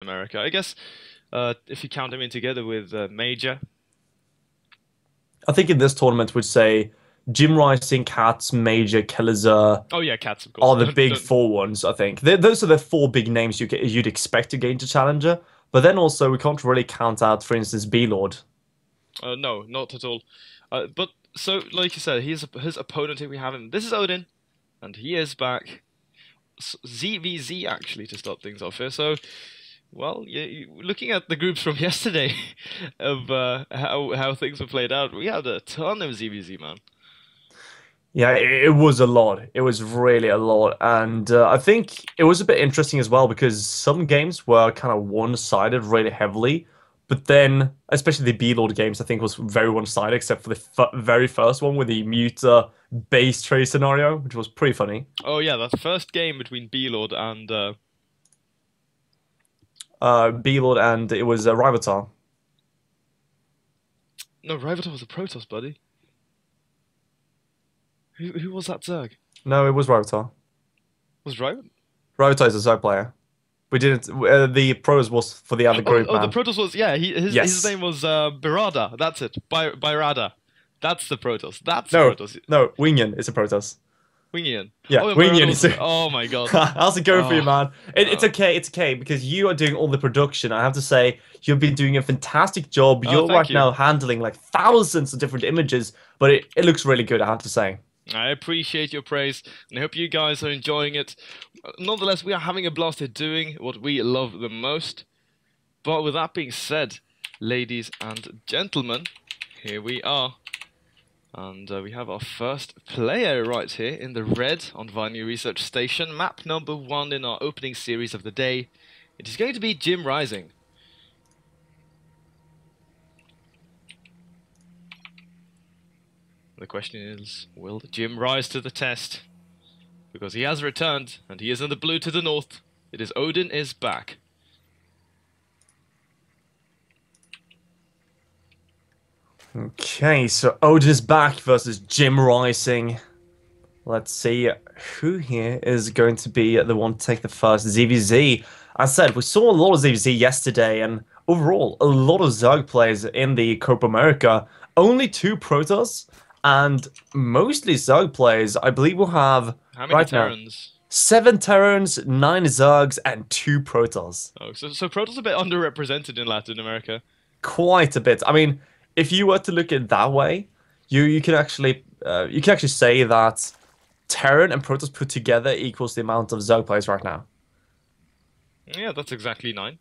America. I guess if you count them in together with Major. I think in this tournament, we'd say JimRising, Cats, Major, Killers Oh yeah, Cats, of course. are the big four ones, I think. Those are the four big names you'd expect to gain to Challenger. But then also, we can't really count out, for instance, B-Lord. No, not at all. But so, like you said, his opponent here we have him. This is Odin, and he is back. ZVZ actually to start things off here. So, well, looking at the groups from yesterday of how things were played out, we had a ton of ZVZ, man. Yeah, it was a lot. It was really a lot. And I think it was a bit interesting as well because some games were kind of one-sided really heavily. But then, especially the B-Lord games, I think was very one-sided, except for the very first one with the Muta base trade scenario, which was pretty funny. Oh yeah, that first game between B-Lord and B-Lord and it was Rivatar. no, Rivatar was a Protoss, buddy. Who was that Zerg? No, it was Rivatar. Was Rivatar? Rivatar is a Zerg player. We didn't. The pros was for the other group, man. The Protoss was his name was Birada. That's it. Birada. That's the Protoss. That's Protoss. No, Wingyan is a Protoss. Wingyan. Yeah, Wingyan is. Oh my god. How's it going for you, man? It's okay. It's okay because you are doing all the production. I have to say, you've been doing a fantastic job. You're right now handling like thousands of different images, but it looks really good. I have to say. I appreciate your praise, and I hope you guys are enjoying it. Nonetheless, we are having a blast at doing what we love the most. But with that being said, ladies and gentlemen, here we are. And we have our first player right here in the red on Viney Research Station. Map number 1 in our opening series of the day. It is going to be JimRising. The question is, will Jim rise to the test? Because he has returned, and he is in the blue to the north. It is Odin is back. Okay, so Odin is back versus JimRising. Let's see who here is going to be the one to take the first. ZVZ. As I said, we saw a lot of ZVZ yesterday, and overall, a lot of Zerg players in the Copa America. Only 2 Protoss. And mostly Zerg players, I believe we'll have how many Terrans? 7 Terrans, 9 Zergs, and 2 Protoss. Oh, so Protoss are a bit underrepresented in Latin America. Quite a bit. I mean, if you were to look at it that way, you can actually say that Terran and Protoss put together equals the amount of Zerg players right now. Yeah, that's exactly 9.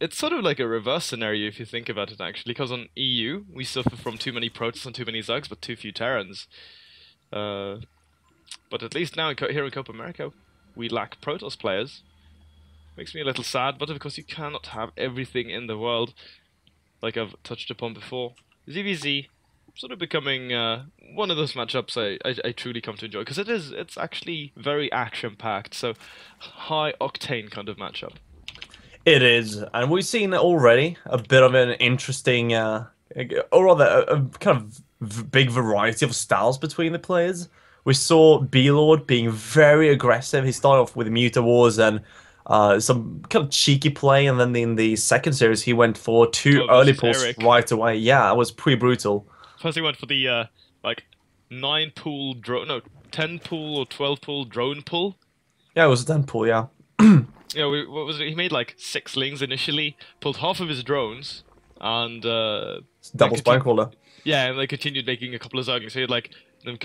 It's sort of like a reverse scenario if you think about it, actually, because on EU, we suffer from too many Protoss and too many Zergs, but too few Terrans. But at least now here in Copa America, we lack Protoss players. Makes me a little sad, but of course you cannot have everything in the world, like I've touched upon before. ZVZ, sort of becoming one of those matchups I truly come to enjoy, because it's actually very action-packed, so high-octane kind of matchup. It is, and we've seen already a bit of an interesting, or rather, a kind of big variety of styles between the players. We saw B-Lord being very aggressive. He started off with Muta Wars and some kind of cheeky play, and then in the second series, he went for 2 early pulls right away. Yeah, it was pretty brutal. First, he went for the like 9-pool drone, no, 10-pool or 12-pool drone pull. Yeah, it was a 10 pull. Yeah. Yeah, what was it? He made like 6 slings initially, pulled half of his drones, and double spine crawler. Yeah, and they continued making a couple of zerglings. So he had like them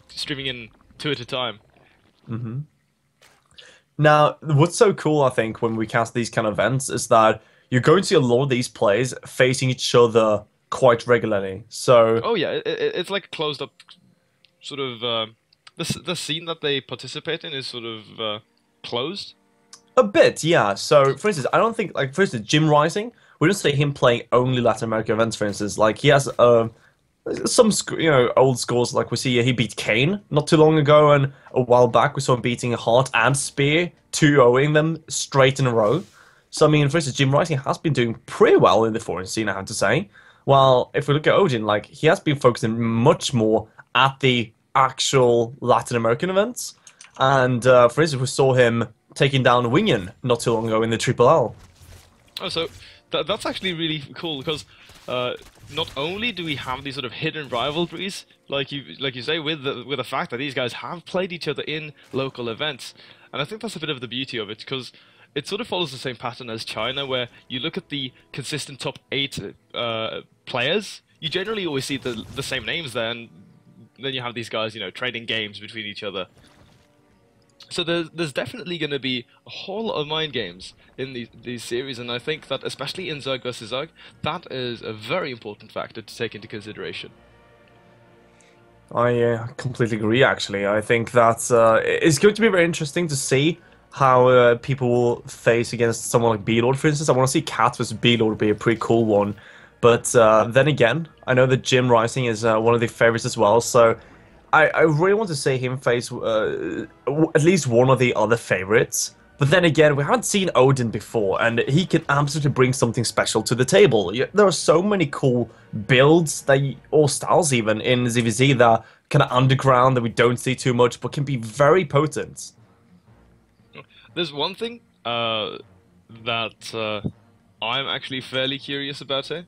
streaming in 2 at a time. Mm-hmm. Now, what's so cool, I think, when we cast these kind of events is that you're going to see a lot of these players facing each other quite regularly. So. Oh yeah, it's like a closed up sort of. The scene that they participate in is sort of closed. A bit, yeah. So, for instance, I don't think, like, for instance, JimRising, we don't see him playing only Latin American events, for instance. Like, he has some, old scores. Like, we see he beat Kane not too long ago, and a while back we saw him beating Heart and Spear, 2-0ing them straight in a row. So, I mean, for instance, JimRising has been doing pretty well in the foreign scene, I have to say. While, if we look at Odin, like, he has been focusing much more at the actual Latin American events. And, for instance, we saw him taking down Wingen not too long ago in the Triple L. Oh, so that's actually really cool because not only do we have these sort of hidden rivalries, like you say, with the fact that these guys have played each other in local events, and I think that's a bit of the beauty of it because it sort of follows the same pattern as China, where you look at the consistent top 8 players, you generally always see the same names there, and then you have these guys, you know, trading games between each other. So there's definitely going to be a whole lot of mind games in these series, and I think that especially in Zerg versus Zerg, that is a very important factor to take into consideration. I completely agree, actually. I think that it's going to be very interesting to see how people will face against someone like B-Lord, for instance. I want to see Cat versus B-Lord be a pretty cool one. But then again, I know that JimRising is one of the favorites as well, so I really want to see him face at least one of the other favorites. But then again, we haven't seen Odin before, and he can absolutely bring something special to the table. There are so many cool builds, or styles even, in ZVZ that are kind of underground that we don't see too much, but can be very potent. There's one thing that I'm actually fairly curious about here,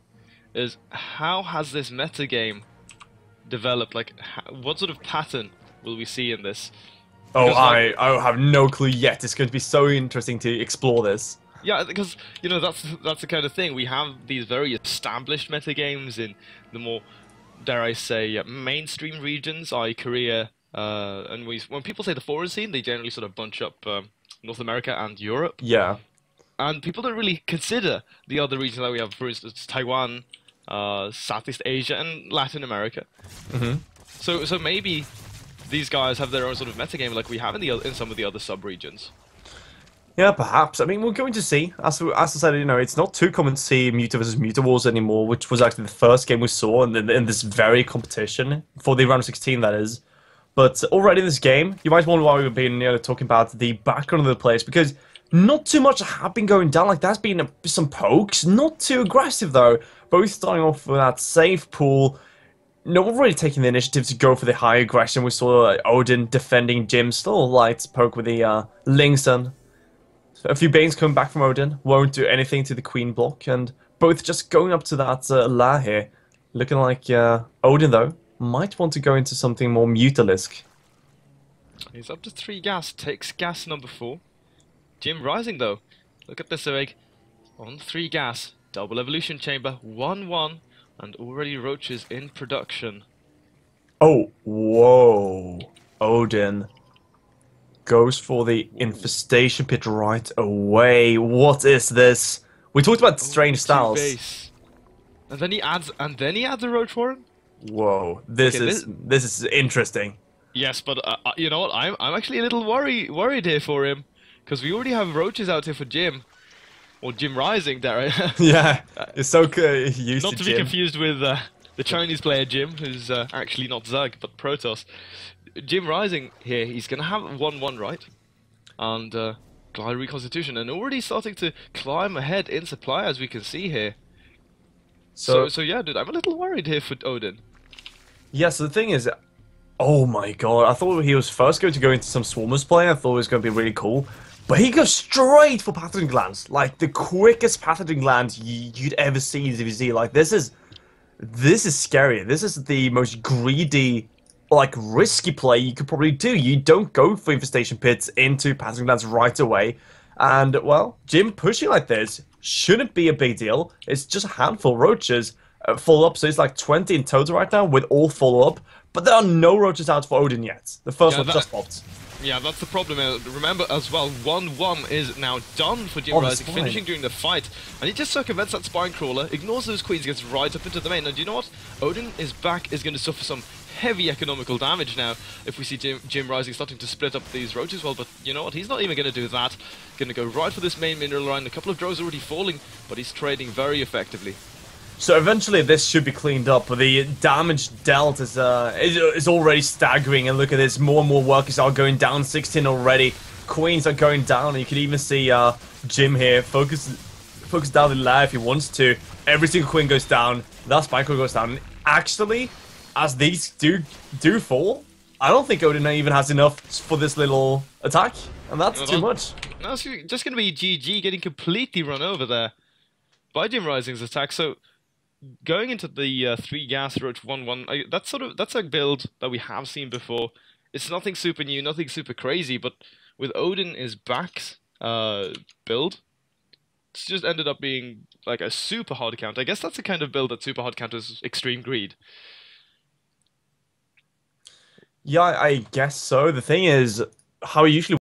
is how has this metagame developed? Like, what sort of pattern will we see in this? Because, I have no clue yet. It's going to be so interesting to explore this. Yeah, because, you know, that's the kind of thing. We have these very established metagames in the more, dare I say, mainstream regions, i.e. Korea, and when people say the foreign scene, they generally sort of bunch up North America and Europe. Yeah. And people don't really consider the other regions that we have, for instance, Taiwan, Southeast Asia, and Latin America. Mm-hmm. So maybe these guys have their own sort of metagame like we have in some of the other sub-regions. Yeah, perhaps. I mean, we're going to see. As I said, you know, it's not too common to see Muta versus Muta Wars anymore, which was actually the first game we saw in this very competition, for the round of 16, that is. But already in this game, you might wonder why we've been talking about the background of the players, because not too much have been going down. Like, there's been some pokes, not too aggressive though. Both starting off with that safe pool. No one really taking the initiative to go for the high aggression. We saw Odin defending Jim, still a light poke with the Lynx, and a few Banes coming back from Odin. Won't do anything to the Queen block, and both just going up to that La here. Looking like Odin, though, might want to go into something more Mutalisk. He's up to 3 gas, takes gas number 4. JimRising, though, look at this egg. On 3 gas, double evolution chamber, 1-1. And already roaches in production. Oh, whoa. Odin goes for the infestation pit right away. What is this? We talked about strange styles. Base. And then he adds a roach warren? Whoa, this is interesting. Yes, but you know what? I'm actually a little worried here for him, because we already have roaches out here for Jim. Or JimRising, there. Yeah, it's so good. Used not to be confused with the Chinese player Jim, who's actually not Zerg, but Protoss. JimRising here, he's going to have 1-1, right? And Glide Reconstitution, and already starting to climb ahead in supply, as we can see here. So yeah, dude, I'm a little worried here for Odin. Yeah, so the thing is, oh my god, I thought he was first going to go into some Swarmers play. I thought it was going to be really cool. But he goes straight for Pathogen Glands, like the quickest Pathogen Glands you'd ever see in ZVZ. Like, this is scary. This is the most greedy, like, risky play you could probably do. You don't go for Infestation Pits into Pathogen Glands right away. And, well, Jim pushing like this shouldn't be a big deal. It's just a handful of roaches follow-up, so it's like 20 in total right now with all follow-up. But there are no roaches out for Odin yet. The first one just popped. Yeah, that's the problem. Remember as well, 1-1 is now done for JimRising, finishing during the fight. And he just circumvents that Spine Crawler, ignores those queens, gets right up into the main. And do you know what? Odin is back, is going to suffer some heavy economical damage now if we see JimRising starting to split up these roaches. Well, but you know what? He's not even going to do that. Going to go right for this main mineral line. A couple of drones already falling, but he's trading very effectively. So eventually this should be cleaned up, but the damage dealt is already staggering, and look at this, more and more workers are going down, 16 already, queens are going down, and you can even see Jim here, focus down the ladder if he wants to. Every single queen goes down, that Spike goes down, and actually, as these do fall, I don't think Odin even has enough for this little attack. And that's too much. That's just going to be GG getting completely run over there by JimRising's attack. So going into the 3 gas Roach 1-1, that's a build that we have seen before. It's nothing super new, nothing super crazy, but with OdinisBack's build, it's just ended up being like a super hard count. I guess that's the kind of build that super hard counters Extreme Greed. Yeah, I guess so. The thing is, how he usually